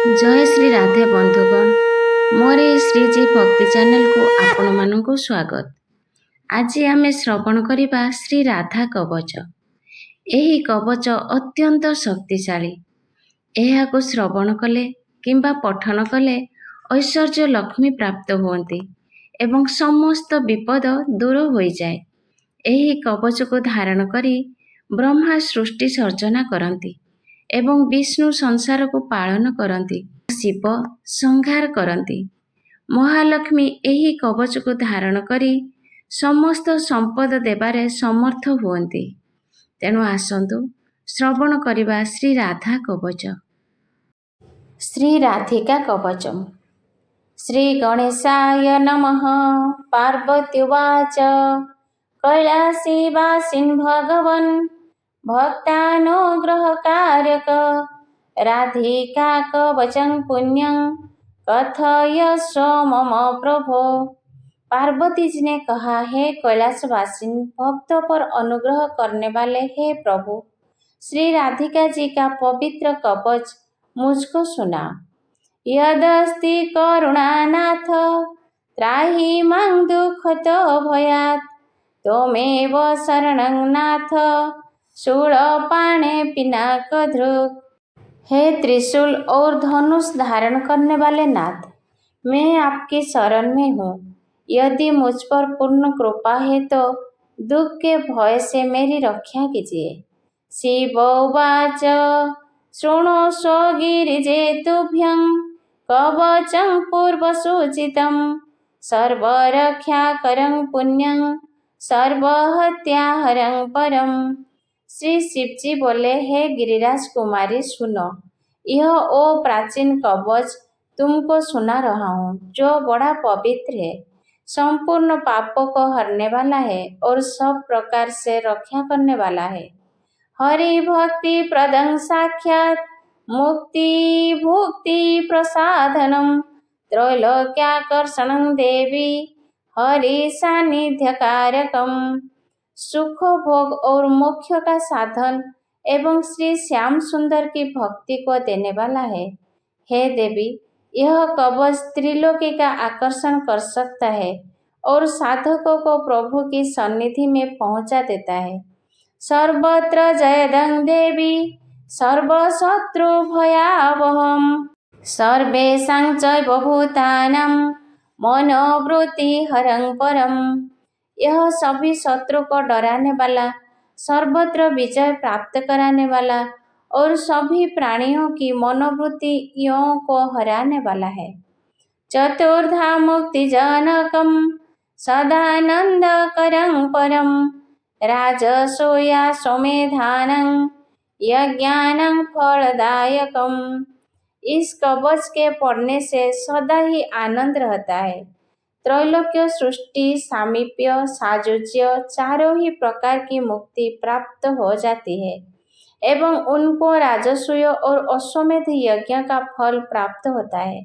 जय श्री राधे बंधुगण मोर श्रीजी भक्ति चैनल को आपण मानक स्वागत। आज आमे श्रवण करिबा श्री राधा कवच। एही कवच अत्यंत शक्तिशाली। एहाको श्रवण कले किंबा पठन कले ऐश्वर्य लक्ष्मी प्राप्त हुअन्ति एवं समस्त विपद दूर हो जाए। एही कवच को धारण करी ब्रह्मा सृष्टि सर्जना करती एवं विष्णु संसार को पालन करती, शिव संहार करती। महालक्ष्मी एही कवच को धारण करी समस्त संपद देबारे समर्थ हुअन्ति। तेणु आसन्तु श्रवण करिबा श्री राधा कवच। श्री राधिका कवचम। श्री गणेशाय नमः। पार्वत्युवाच कैलासी वासिन् भगवन् भक्तानुग्रहकारक राधिका कवचं पुण्यं कथयस्व मम प्रभो। पार्वती जी ने कहा, हे कैलाशवासी भक्तों पर अनुग्रह करने वाले हे प्रभु, श्री राधिका जी का पवित्र कवच मुझको सुना। यदस्ति करुणानाथ त्राहि मां दुःखतो भयात्, त्वमेव शरणं नाथ शूलपाणे पिनाकधृक्। हे त्रिशूल और धनुष धारण करने वाले नाथ, मैं आपकी शरण में हूँ। यदि मुझ पर पूर्ण कृपा है तो दुख के भय से मेरी रक्षा कीजिए। शिव उवाच शृणुष्व गिरिजे तुभ्यं कवचं पूर्वसूचितं सर्वरक्षाकरं पुण्यं सर्वहत्याहरं परम। श्री शिवजी बोले, हे गिरिराज कुमारी सुनो, यह ओ प्राचीन कवच तुमको सुना रहा हूँ, जो बड़ा पवित्र है, संपूर्ण पापों को हरने वाला है और सब प्रकार से रक्षा करने वाला है। हरि भक्ति प्रदं साक्षात् मुक्ति भुक्ति प्रसाधनम त्रैलोक्याकर्षणं देवी हरि सानिध्य कारकम। सुख भोग और मोक्ष का साधन एवं श्री श्याम सुंदर की भक्ति को देने वाला है। हे देवी, यह कवच त्रिलोकी का आकर्षण कर सकता है और साधकों को प्रभु की सन्निधि में पहुंचा देता है। सर्वत्र जयदं देवी सर्वशत्रु भयावहम सर्वेषां चैव भूतानां मनोवृत्ति हरं परम। यह सभी शत्रु को डराने वाला, सर्वत्र विजय प्राप्त कराने वाला और सभी प्राणियों की मनोवृत्तियों को हराने वाला है। चतुर्धा मुक्ति जनकम सदानंदकरं परम राजसूया सोमेधानं यज्ञानं फलदायकम। इस कवच के पढ़ने से सदा ही आनंद रहता है। त्रैलोक्य सृष्टि सामीप्य साजुज्य चारों ही प्रकार की मुक्ति प्राप्त हो जाती है एवं उनको राजसूय और अश्वमेध यज्ञ का फल प्राप्त होता है।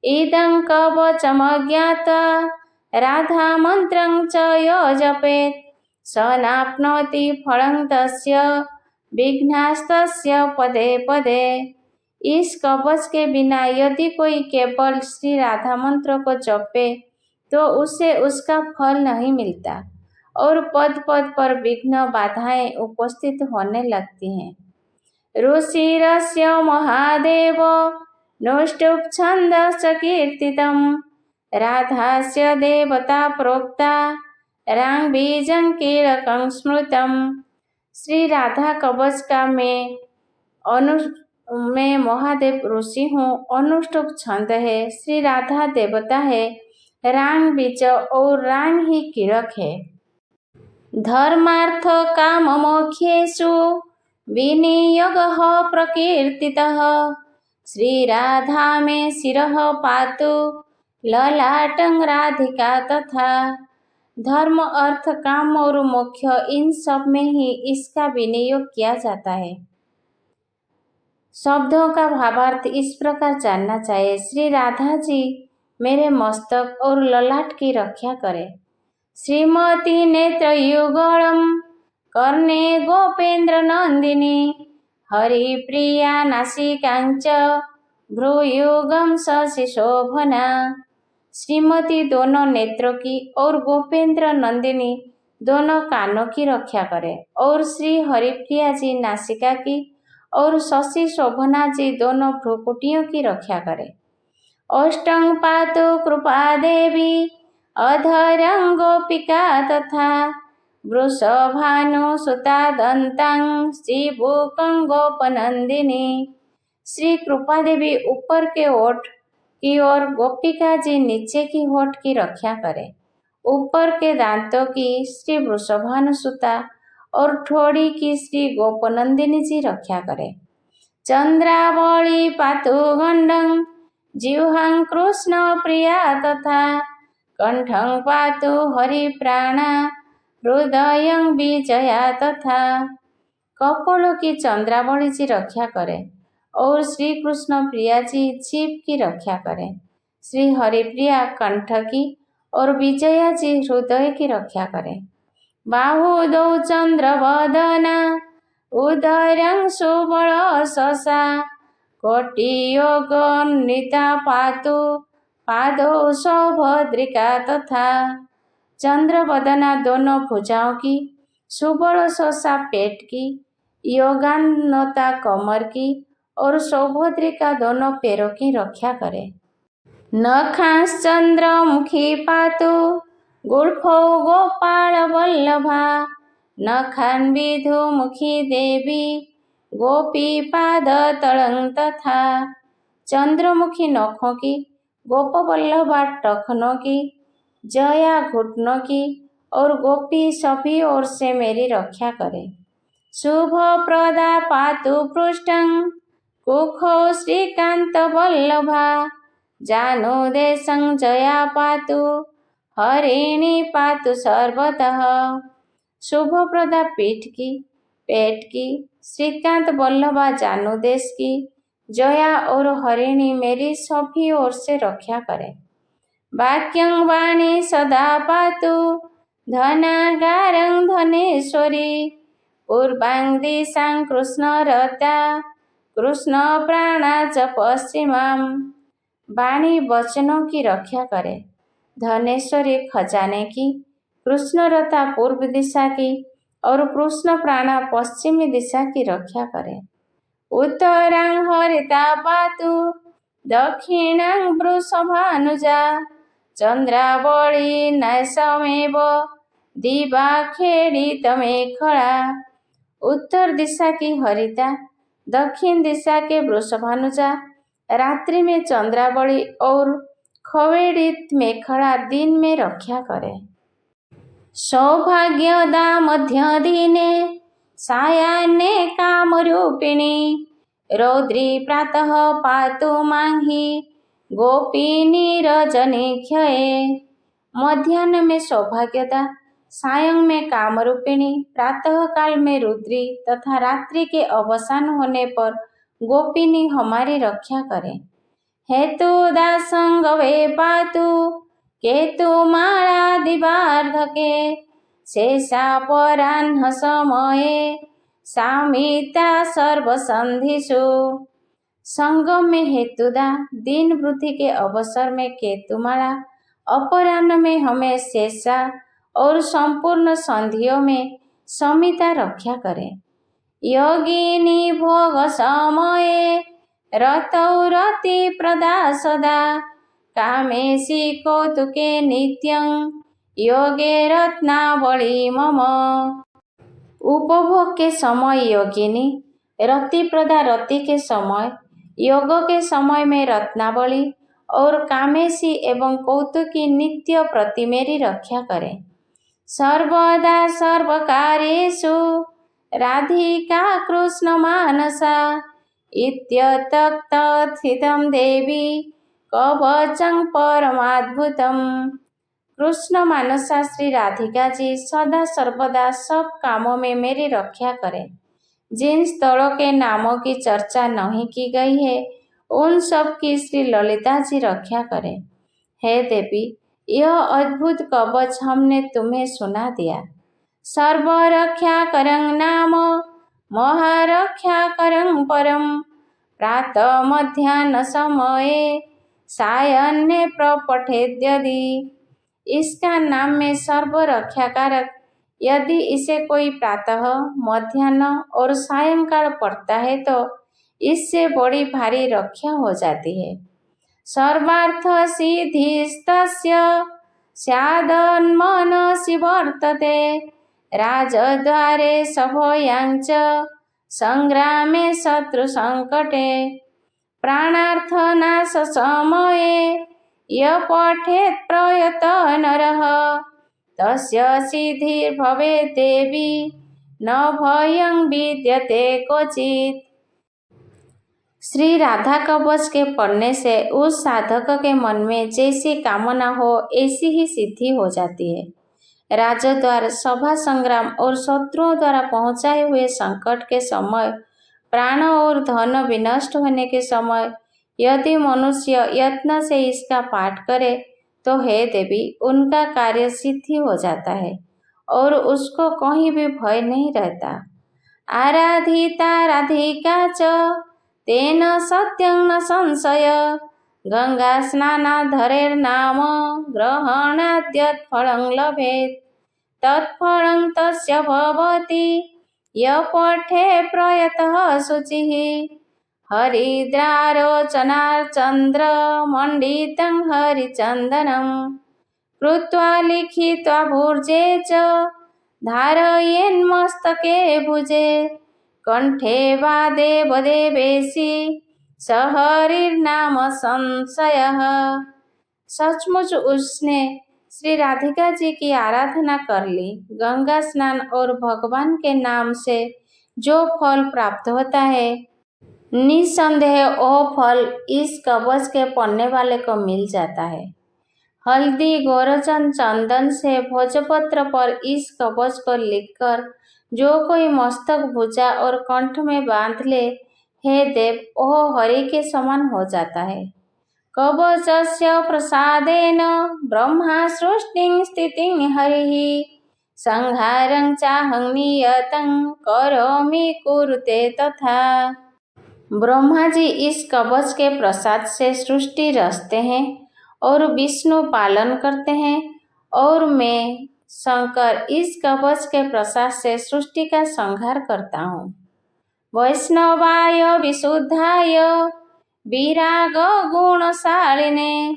इदं कवचमज्ञात्वा राधा मंत्रं च यो जपेत् स नाप्नोति फलं तस्य विघ्नास्तस्य पदे पदे। इस कवच के बिना यदि कोई केवल श्री राधा मंत्र को जपे तो उसे उसका फल नहीं मिलता और पद पद पर विघ्न बाधाएं उपस्थित होने लगती हैं। ऋषिरस्य महादेव नोष्टुप छन्दश्च कीर्तितं राधास्य देवता प्रोक्ता रांग बीजं कीलकं स्मृतम्। श्री राधा कवच का मैं महादेव ऋषि हूँ। अनुष्टुप छंद है, श्री राधा देवता है, रांग बीज और रांग ही कीलक है। धर्मार्थ काम मोक्षेषु विनियोगः प्रकीर्तितः श्री राधा में शिरः पातु ललाटं राधिका तथा। धर्म अर्थ काम और मोक्ष इन सब में ही इसका विनियोग किया जाता है। शब्दों का भावार्थ इस प्रकार जानना चाहिए। श्री राधा जी मेरे मस्तक और ललाट की रक्षा करे। श्रीमती नेत्रयुगलम कर्णे गोपेन्द्र नंदिनी हरिप्रिया नासिकांच भ्रूयुगम शशि शोभना। श्रीमती दोनों नेत्रों की और गोपेंद्र नंदिनी दोनों कानों की रक्षा करे और श्री हरिप्रिया जी नासिका की और शशि शोभना जी दोनों भ्रूकुटियों की रक्षा करे। अष्टं पातु कृपा देवी अधरं गोपिका तथा वृषभानु सुता दंतं श्रीभूकं गोपनंदिनी। श्री कृपा देवी ऊपर के ओठ की और गोपिका जी नीचे की होठ की रक्षा करे। ऊपर के दांतों की श्री वृषभानुसुता और ठोड़ी की श्री गोपनंदिनी जी रक्षा करे। चंद्रावली पातु गंडं जिह्वां कृष्ण प्रिया तथा कंठं पातु हरिप्राणा हृदयं विजया तथा। कपोलों की चंद्रावली जी रक्षा करे और श्री कृष्ण प्रिया जी जीभ की रक्षा करें। श्री हरिप्रिया कंठ की और विजया जी हृदय की रक्षा करें। बाहुदौ चंद्र वदना उदरं सुबल ससा कोटियोगनिता पातु पादौ सौभद्रिका तथा। चंद्रवदना दोनों भुजाओं की, सुबल ससा पेट की, योगान्नता कमर की और सौभद्रिका दोनों पैरों की रक्षा करे। नखांश्चंद्रमुखी पातु गुल्फौ गोपाल वल्लभा नखान विधुमुखी देवी गोपी पाद तलं तथा। चंद्रमुखी नखों की, गोपवल्लभा टखनों की, जया घुटनों की और गोपी सभी ओर से मेरी रक्षा करे। शुभ प्रदा पातु पृष्ठं कुखौ श्रीकांत वल्लभा जानुदेशं जया पातु हरिणी पातु सर्वतः। शुभ प्रदा पीठ की, पेट की, श्रीकांत वल्लभा जानुदेश की, जया और हरिणी मेरी सभी ओर से रक्षा करे। वाक्यं वाणी सदा पातु धनागारं धनेश्वरी पूर्वां दिशां कृष्णरता कृष्ण प्राणा च पश्चिमां। वाणी वचनों की रक्षा करे। धनेश्वरी खजाने की, कृष्णरता पूर्व दिशा की और कृष्ण प्राणा पश्चिमी दिशा की रक्षा करे। उत्तरां हरिता पातु दक्षिणां वृषभानुजा चंद्रावली नैसमेव दिवाखेडितमेखला। उत्तर दिशा की हरिता, दक्षिण दिशा के वृषभानुजा, रात्रि में चंद्रावली और खवेड़ित मेखला दिन में रक्षा करे। सौभाग्यदा मध्य दिने सायान्ने कामरूपिणी रौद्री प्रातः पातु मांहि गोपिनी रजनीक्षये। मध्याह्न में सौभाग्यदा, सायं में कामरूपिणी, प्रातः काल में रुद्री तथा रात्रि के अवसान होने पर गोपिनी हमारी रक्षा करें। हेतु दासंगवे पातु केतु माला दिवार्धके शेषापराह्न समये सामिता सर्वसंधिषु। संगम में हेतुदा, दिन वृद्धि के अवसर में केतुमाला, अपराह्न में हमें शेषा और संपूर्ण संधियों में समिता रक्षा करें। योगिनी भोग समये रतौ रति प्रदा सदा कामेशी कौतुके नित्यं योगे रत्नावली मम। उपभोग के समय योगिनी, रति प्रदा रति के समय, योग के समय में रत्नावली और कामेशी एवं कौतुकी नित्य प्रति मेरी रक्षा करें। सर्वदा सर्वकार्येषु राधिका कृष्ण मानसा इत्यतत्तथितं देवी कवचं परमाद्भुतम्। कृष्ण मानसा श्री राधिका जी सदा सर्वदा सब कामों में मेरी रक्षा करें। जिन स्थलों के नामों की चर्चा नहीं की गई है उन सब की श्री ललिता जी रक्षा करें। हे देवी, यह अद्भुत कवच हमने तुम्हें सुना दिया। सर्वरक्षा करं नाम महारक्षा करं परम प्रातः मध्याह्न समये सायन्ने प्रपठेद्यदि। इसका नाम में सर्व रक्षाकारक यदि इसे कोई प्रातः मध्याह्न और सायंकाल पढ़ता है तो इससे बड़ी भारी रक्षा हो जाती है। सर्वार्थ सिद्धिस्तस्य स्यादन्मनसि वर्तते राजद्वारे सभयांच संग्रामे शत्रु संकटे। प्राणार्थनाश समये य पठेत् प्रयतः नरः तस्य सिद्धिर्भवेत् देवी न भयं विद्यते क्वचित्। श्री राधा कवच के पढ़ने से उस साधक के मन में जैसी कामना हो ऐसी ही सिद्धि हो जाती है। राजद्वार, सभा संग्राम और शत्रुओं द्वारा पहुंचाए हुए संकट के समय, प्राण और धन विनष्ट होने के समय यदि मनुष्य यत्न से इसका पाठ करे तो हे देवी उनका कार्य सिद्धि हो जाता है और उसको कहीं भी भय नहीं रहता। आराधिता राधिका च तेन सत्यं न संशय गंगा स्नानाधरेर्नाम ग्रहणाद्यत् फलं लभेत् तत्फलं तस्य भवति य पठे प्रयतः शुचिः हरिद्रारोचनार्चन्द्रमण्डितं हरिचन्दनं कृत्वा लिखित्वा भुर्जे च धारयेन्मस्तके भुजे कंठे वा देवदेवेशी स हरिर्नाम संशयः। सचमुच उसने श्री राधिका जी की आराधना कर ली। गंगा स्नान और भगवान के नाम से जो फल प्राप्त होता है निसंदेह वह फल इस कवच के पढ़ने वाले को मिल जाता है। हल्दी गोरचन चंदन से भोजपत्र पर इस कवच को लिखकर जो कोई मस्तक भुजा और कंठ में बांध ले, हे देव वह हरि के समान हो जाता है। कवचस्य प्रसादेन ब्रह्मा सृष्टिं स्थितिं हरिः संहारं चाहं नियतं करोमि कुरुते तथा। ब्रह्मा जी इस कवच के प्रसाद से सृष्टि रचते हैं और विष्णु पालन करते हैं और मैं शंकर इस कवच के प्रसाद से सृष्टि का संहार करता हूँ। वैष्णवाय विशुद्धाय विराग गुणशालिने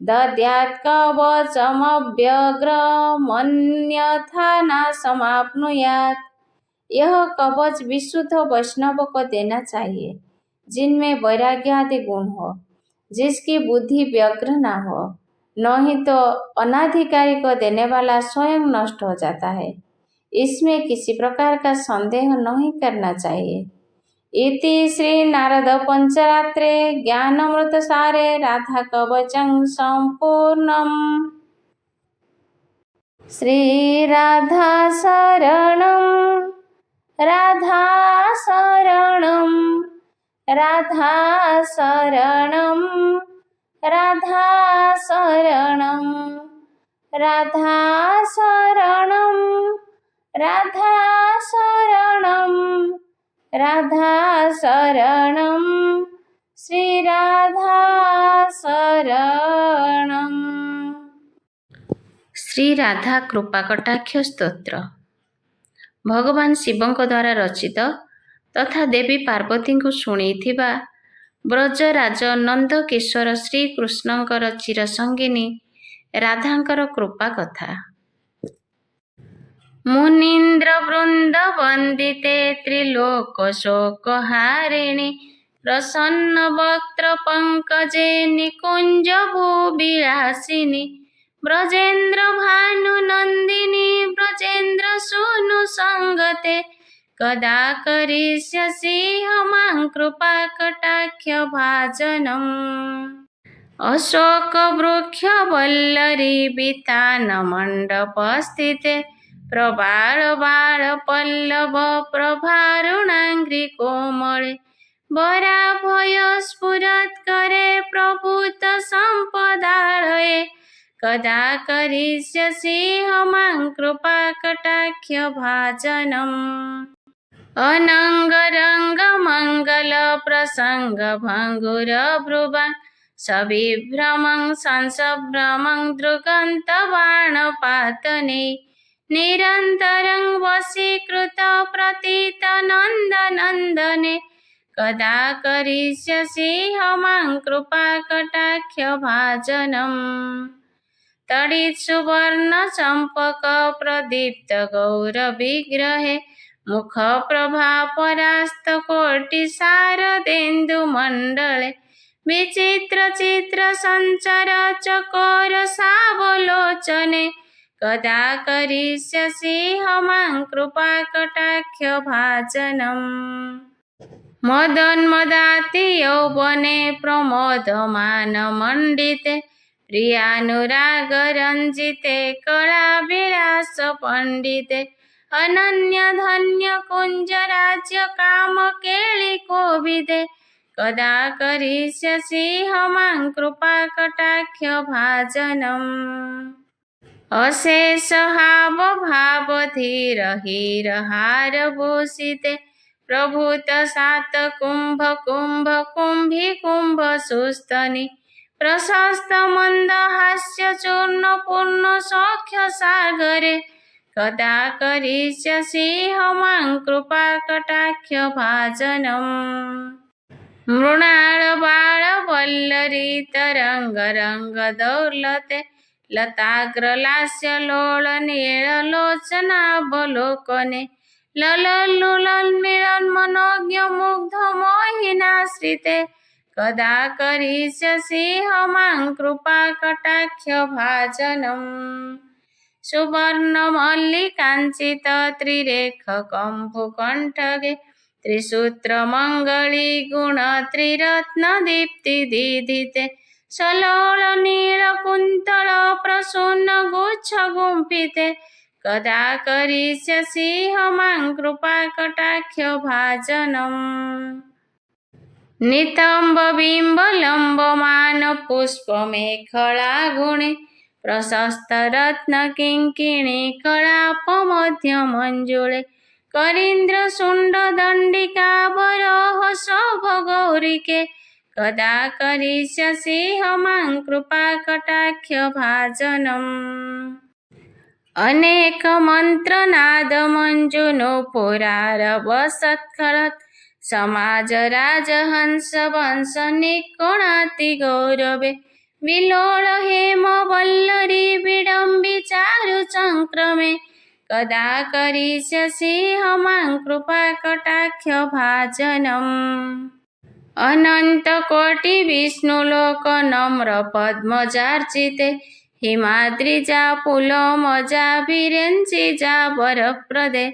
दद्यात् कवचमव्यग्रमन्यथा न समाप्नुयात्। यह कवच विशुद्ध वैष्णव को देना चाहिए जिनमें वैराग्य आदि गुण हो, जिसकी बुद्धि व्यग्र न हो, नहीं तो अनाधिकारी को देने वाला स्वयं नष्ट हो जाता है। इसमें किसी प्रकार का संदेह नहीं करना चाहिए। इति श्री नारद पंचरात्रे ज्ञानामृत सारे राधा कवचं संपूर्णम्। श्री राधा शरणं राधा शरणं राधा शरणं राधा शरणं राधा शरणं राधा शरणं राधा शरणं श्री राधा शरणं। श्री राधा कृपा कटाक्ष स्तोत्र भगवान शिवଙ୍କ द्वारा रचित तथा देवी पार्वती को शुणीथिबा ब्रजराज नंद किशोर श्रीकृष्णଙ୍କର चिरसंगिनी राधाଙ୍କର कृपा कथा। मुनीन्द्र वृंद वंदिते त्रिलोक शोकहारिणी प्रसन्न वक्त्र पंकजे निकुंज भूविलासिनी ब्रजेन्द्र भानु नंदिनी ब्रजेन्द्र सूनु संगते कदा करिष्यसि मां कृपा कटाक्ष भाजनम्। अशोक वृक्ष वल्लरी वितान मंडप स्थिते प्रबाल बाल पल्लव प्रभारुणांग्रि कोमले वराभय स्फुरत् करे प्रभूत संपदालये कदा करिष्यसि मां कृपा कटाक्ष भाजनम्। अनङ्गरङ्गमङ्गलप्रसङ्गभङ्गुरभ्रुवां सविभ्रमं संसभ्रमं दृगन्तबाणपातने निरन्तरं वशीकृतप्रतीतनन्दनन्दने कदा करिष्यसि मां कृपाकटाक्षभाजनम् तडित्सुवर्णचम्पकप्रदीप्तगौरविग्रहे मुखप्रभापरास्तकोटिशारदेन्दुमण्डले विचित्रचित्रसञ्चरचकोरसावलोचने कदा करिष्यसि मां कृपाकटाक्षभाजनम् मदोन्मदाति यौवने प्रमोदमानमण्डिते प्रियानुरागरञ्जिते कलाविलासपण्डिते अनन्यधन्यकुञ्जराज्यकामकेलिकोविदे कदा करिष्यसि मां कृपाकटाक्षभाजनम् अशेषहावभावधीरहीरहारभूषिते प्रभूतसातकुम्भकुम्भकुम्भिकुम्भसुस्तनि प्रशस्तमन्दहास्यचूर्णपूर्णसौख्यसागरे कदा करिष्यसि मां कृपाकटाक्षभाजनम् मृणालबालवल्लरीतरङ्गरङ्गदौर्लते लताग्रलास्यलोलनीललोचनावलोकने ललल्लुलन्मिलन्मनोज्ञमुग्धमोहिनाश्रिते कदा करिष्यसि मां कृपाकटाक्षभाजनम् सुवर्णमल्लिकाञ्चितत्रिरेखकम्भुकण्ठगे त्रिसूत्रमङ्गलीगुणत्रिरत्नदीप्तिदीधिते सलोलनीलकुन्तलप्रसून्नगुच्छगुम्फिते कदा करिष्यसि मां कृपाकटाक्षभाजनम् नितम्बबिम्बलम्बमानपुष्पमेखलागुणे प्रशस्तरत्नकिङ्किणीकलापमध्यमञ्जुळे करीन्द्रशुण्डदण्डिकावरोहशोभगौरिके कदा करिष्यसि मां कृपाकटाक्षभाजनम् अनेकमन्त्रनादमञ्जुनोपुरारवसत्खलत् समाजराजहंसवंशनिकोणातिगौरवे विलोलहेमवल्लरी विडम्बिचारुचङ्क्रमे कदा करिष्यसि मां कृपाकटाक्षभाजनम् अनन्तकोटिविष्णुलोकनम्रपद्मजार्चिते हिमाद्रिजापुलमजाभिरेञ्चिजावरप्रदे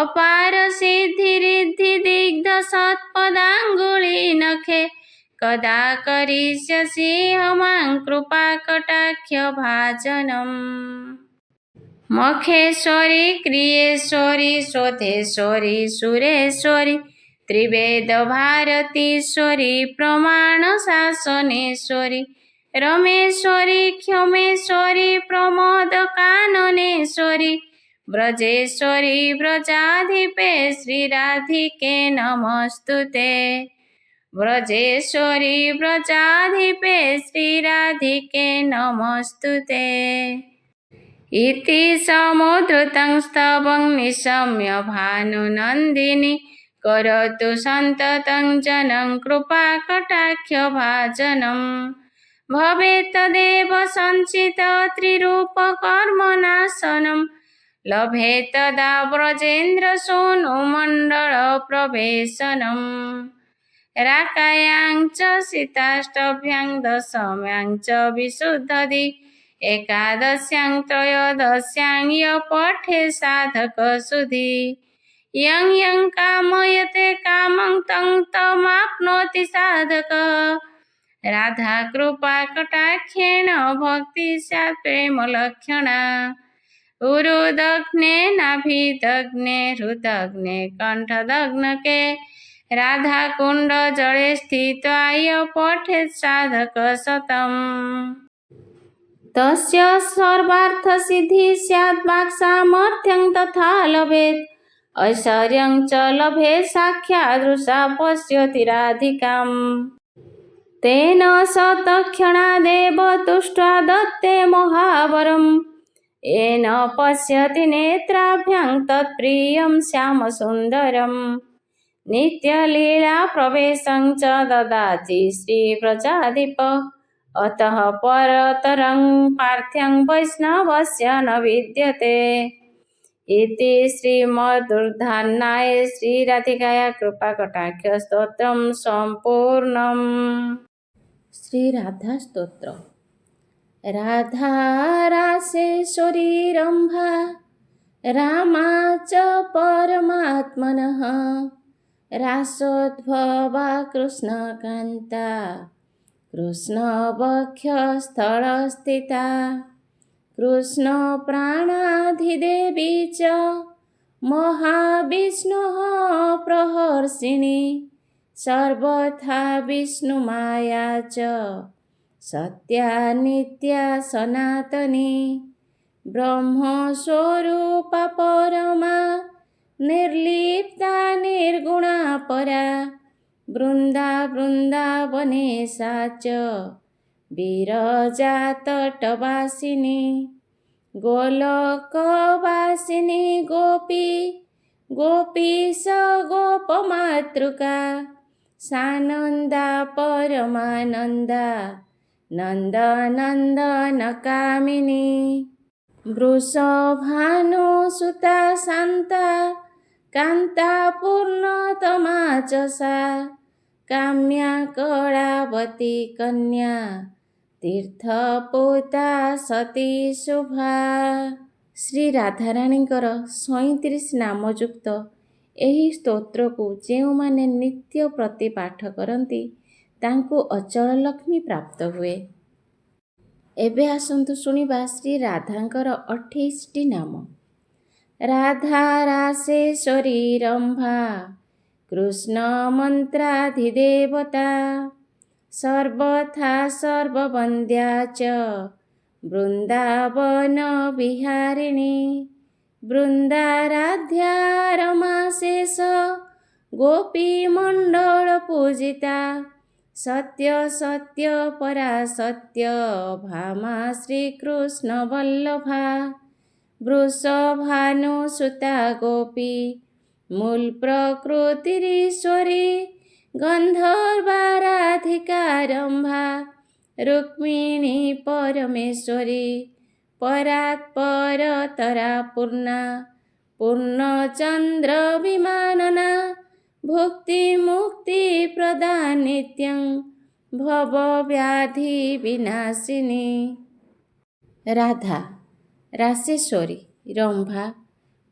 अपारसिद्धिरिद्धिदिग्धसत्पदाङ्गुलीनखे कदा करिष्यसि मां कृपाकटाक्षभाजनम् मखेश्वरी क्रियेश्वरी शोधेश्वरी सुरेश्वरी त्रिवेदभारतीश्वरी प्रमाणशासनेश्वरी रमेश्वरी क्षमेश्वरी प्रमोदकाननेश्वरी व्रजेश्वरी व्रजाधिपे श्रीराधिके नमस्तुते व्रजेश्वरी व्रजाधिपे श्रीराधिके नमस्तुते इति समुद्धृतं स्तवं निशम्य भानुनन्दिनी करोतु सन्ततं जनं कृपाकटाक्षभाजनम् भवेत् तदेव सञ्चितत्रिरूपकर्मनाशनं लभेत् तदा व्रजेन्द्रसूनुमण्डलप्रवेशनम् राकायां च सीताष्टभ्यां दशम्यां च विशुद्धदि एकादश्यां त्रयोदश्यां य पठे साधकसुधि यं यं कामयते कामं तं तमाप्नोति साधकः राधाकृपाकटाक्षेण भक्ति स्यात् प्रेमलक्षणा उरुदग्ने नाभिदग्ने हृदग्ने कण्ठदग्नके राधाकुण्ड जले स्थित्वा य पठेत् साधकशतम् तस्य सर्वार्थसिद्धिः स्यात् वाक्सामर्थ्यं तथा लभेत् ऐश्वर्यं च लभे साक्षादृशा पश्यति राधिकाम्। तेन स तत्क्षणादेव तुष्ट्वा दत्ते महावरम्। येन पश्यति नेत्राभ्यां तत्प्रियं श्यामसुन्दरम्। नित्यलीलाप्रवेशं च ददाति श्रीव्रजाधिप। अतः परतरं पार्थ्यं वैष्णवस्य न विद्यते। इति श्रीमदुर्धारणाय श्रीराधिकाया कृपाकटाक्षस्तोत्रं सम्पूर्णम्। श्रीराधा स्तोत्र। राधा रासेश्वरी रम्भा रामा च परमात्मनः। रासोद्भवा कृष्णकान्ता कृष्णवक्षस्थलस्थिता। कृष्णप्राणाधिदेवी च महाविष्णोः प्रहर्षिणी। सर्वथा विष्णुमाया च सत्या नित्या सनातनी। ब्रह्मस्वरूपा परमा निर्लिप्ता निर्गुणा परा। वृन्दावनेशा च विरजातटवासिनी। गोलोकवासिनी गोपी गोपीश गोपमातृका। सानन्दा परमानन्दा नन्दनन्दनकामिनी। वृषभानुसुता शान्ता कान्ता पूर्णतमा च सा। काम्या कलावती कन्या तीर्थपूता सती शुभा। श्री राधाराणीଙ୍କର 37 ନାମଯୁକ୍ତ ଏହି ସ୍ତୋତ୍ରକୁ ଯେଉଁମାନେ ନିତ୍ୟ ପ୍ରତି ପାଠ କରନ୍ତି ତାଙ୍କୁ ଅଚଳ ଲକ୍ଷ୍ମୀ ପ୍ରାପ୍ତ ହୁଏ। ଏବେ ଆସନ୍ତୁ ଶୁଣିବା ଶ୍ରୀ ରାଧାଙ୍କର 28ଟି ନାମ। ରାଧା ରାସେଶ୍ୱରୀ ରମ୍ଭା କୃଷ୍ଣ ମନ୍ତ୍ରାଧିଦେବତା। ସର୍ବଥା ସର୍ବବନ୍ଦ୍ୟା ଚ ବୃନ୍ଦାବନ ବିହାରିଣୀ। ବୃନ୍ଦାରାଧ୍ୟା ରମା ଶେଷ ଗୋପୀ ମଣ୍ଡଳ ପୂଜିତା। ସତ୍ୟ ସତ୍ୟ ପରା ସତ୍ୟ ଭାମା ଶ୍ରୀକୃଷ୍ଣ ବଲ୍ଲଭା। ବୃଷଭାନୁସୁତା ଗୋପୀ ମୂଳ ପ୍ରକୃତିରୀଶ୍ୱରୀ। ଗନ୍ଧର୍ବା ରାଧିକା ରମ୍ଭା ରୁକ୍ମିଣୀ ପରମେଶ୍ୱରୀ। ପରାତ୍ପରତରା ପୂର୍ଣ୍ଣା ପୂର୍ଣ୍ଣଚନ୍ଦ୍ର ବିମାନନା। ଭୁକ୍ତି ମୁକ୍ତି ପ୍ରଦା ନିତ୍ୟଂ ଭବବ୍ୟାଧି ବିନାଶିନୀ। ରାଧା ରାସେଶ୍ୱରୀ ରମ୍ଭା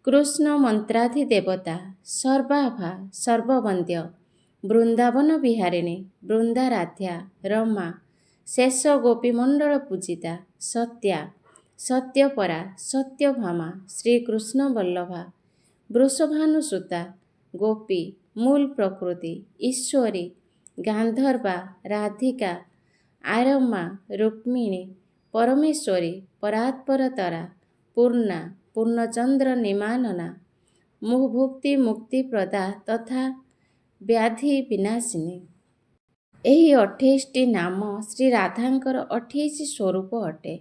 କୃଷ୍ଣ ମନ୍ତ୍ରାଧିଦେବତା। ସର୍ବାଭା ସର୍ବବନ୍ଦ୍ୟ ବୃନ୍ଦାବନ ବିହାରିଣୀ। ବୃନ୍ଦାରାଧ୍ୟା ରମା ଶେଷ ଗୋପୀମଣ୍ଡଳ ପୂଜିତା। ସତ୍ୟା ସତ୍ୟପରା ସତ୍ୟଭାମା ଶ୍ରୀକୃଷ୍ଣ ବଲ୍ଲଭା। ବୃଷଭାନୁସୁତା ଗୋପୀ ମୂଳ ପ୍ରକୃତି ଈଶ୍ୱରୀ। ଗାନ୍ଧର୍ବା ରାଧିକା ଆରମା ରୁକ୍ମିଣୀ ପରମେଶ୍ୱରୀ। ପରାତ୍ପରତରା ପୂର୍ଣ୍ଣା ପୂର୍ଣ୍ଣଚନ୍ଦ୍ର ନିମାନନା। ଭୁକ୍ତି ମୁକ୍ତି ପ୍ରଦା ତଥା ବ୍ୟାଧି ବିନାଶିନୀ। ଏହି 28ଟି ନାମ ଶ୍ରୀ ରାଧାଙ୍କର 28 ସ୍ୱରୂପ ଅଟେ।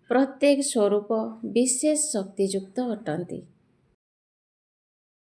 ପ୍ରତ୍ୟେକ ସ୍ୱରୂପ ବିଶେଷ ଶକ୍ତିଯୁକ୍ତ ଅଟନ୍ତି।